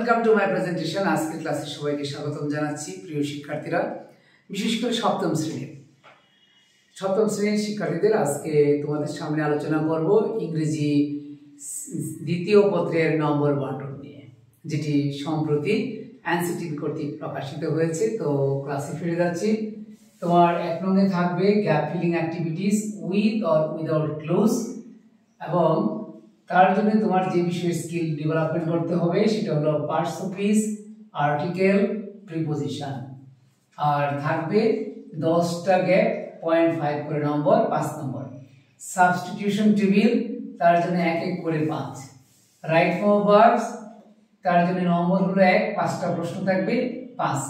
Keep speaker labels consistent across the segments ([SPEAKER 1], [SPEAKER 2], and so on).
[SPEAKER 1] Welcome to my presentation. আজকের ক্লাসে সবাইকে স্বাগতম জানাচ্ছি প্রিয় শিক্ষার্থীরা, বিশেষ করে সপ্তম শ্রেণীর শিক্ষার্থীদের। আজকে তোমাদের সামনে আলোচনা করব ইংরেজি দ্বিতীয় পত্রের নম্বর বন্টন নিয়ে, যেটি সম্প্রতি এনসিটিভি কর্তৃক প্রকাশিত হয়েছে। তো ক্লাসে ফিরে যাচ্ছি। তোমার 1 নং-এ থাকবে gap filling activities with or without close, এবং তার জন্য তোমার যে বিষয়ে স্কিল ডেভেলপমেন্ট করতে হবে সেটা হলো parts of speech, article, preposition. আর থাকবে 10টা গ্যাপ, 0.5 করে নম্বর, 5 নম্বর। সাবস্টিটিউশন টেবিল, তার জন্য 1 করে 5। রাইট ফর্ম অফ ভার্বস, তার জন্য নম্বর হলো 1, 5টা প্রশ্ন থাকবে, 5।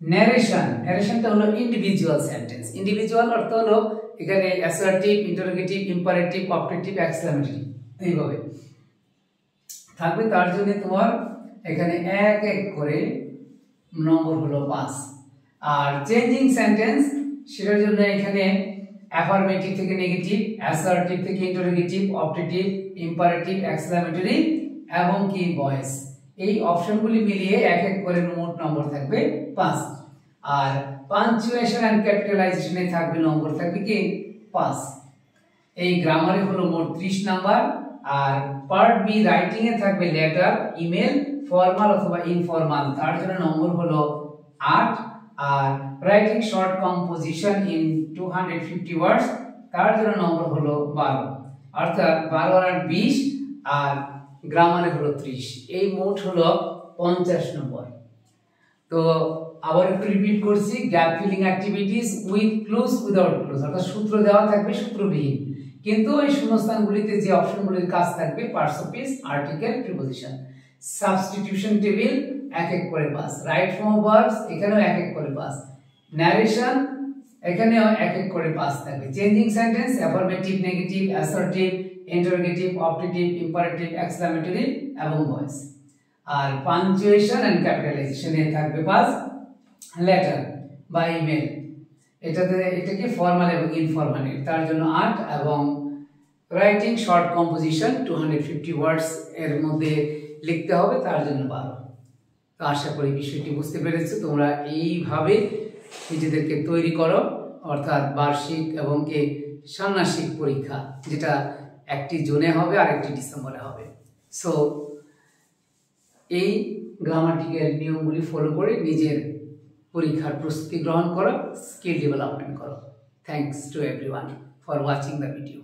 [SPEAKER 1] ন্যারেশনটা হলো ইন্ডিভিজুয়াল সেন্টেন্স। ইন্ডিভিজুয়াল অর্থ হলো এখানে assertive, interrogative, imperative, optative, exclamatory এইভাবে থাকবে। তার জন্য তোমার এখানে 1 করে নম্বর হলো 5। আর চেঞ্জিং সেন্টেন্স, সেটার জন্য এখানে অ্যাফার্মেটিভ থেকে নেগেটিভ, অ্যাসার্টিভ থেকে ইন্টারোগেটিভ, অপটেটিভ, ইম্পারেটিভ, এক্সক্লেমেটরি এবং কি ভয়েস, এই অপশনগুলি মিলিয়ে 1 করে মোট নম্বর থাকবে 5। আর পাঞ্চুয়েশন এন্ড ক্যাপিটালাইজেশনে থাকবে নম্বর থাকবে কি 5। এই গ্রামারে হলো মোট 30 নাম্বার। আর পার্ট বি রাইটিং এ থাকবে লেটার, ইমেল, ফর্মাল অথবা ইনফর্মাল, তার জন্য নম্বর হলো 8। আর রাইটিং শর্ট কম্পোজিশন ইন 250 ওয়ার্ডস, তার জন্য নম্বর হলো 12। অর্থাৎ 12 আর 20, আর গ্রামারে হলো 30। এই মোট হলো 50 নম্বর। তো আবার একটু রিপিট করছি, gap filling activities with close, without close, অর্থাৎ সূত্র দেওয়া থাকবে, সূত্রবিহীন, কিন্তু এই শূন্যস্থানগুলিতে যে অপশনগুলির কাজ থাকবে parts of speech, article, preposition. Substitution table 1 করে 5। রাইট ফর্ম অফ ভার্বস, এখানেও 1 করে 5। ন্যারেশন, এখানেও 1 করে 5 থাকবে। Changing sentence affirmative, negative, assertive, interrogative, optative, imperative, exclamatory এবং ভয়েস। আর পাঞ্চুয়েশন এন্ড ক্যাপিটালাইজেশনে থাকবে 5। লেটার বা ইমেল, এটাকে ফর্মাল এবং ইনফর্মাল, তার জন্য 8। এবং রাইটিং শর্ট কম্পোজিশন 250 ওয়ার্ডস এর মধ্যে লিখতে হবে, তার জন্য 12। তো আশা করি বিষয়টি বুঝতে পেরেছো। তোমরা এইভাবে নিজেদেরকে তৈরি করো, অর্থাৎ বার্ষিক এবং কি ষান্মাসিক পরীক্ষা, যেটা একটি জুনে হবে আর একটি ডিসেম্বরে হবে। সো এই গ্রামাটিক্যাল নিয়মগুলি ফলো করে নিজের পরীক্ষার প্রস্তুতি গ্রহণ করো, স্কিল ডেভেলপমেন্ট করো। Thanks to everyone for watching the video.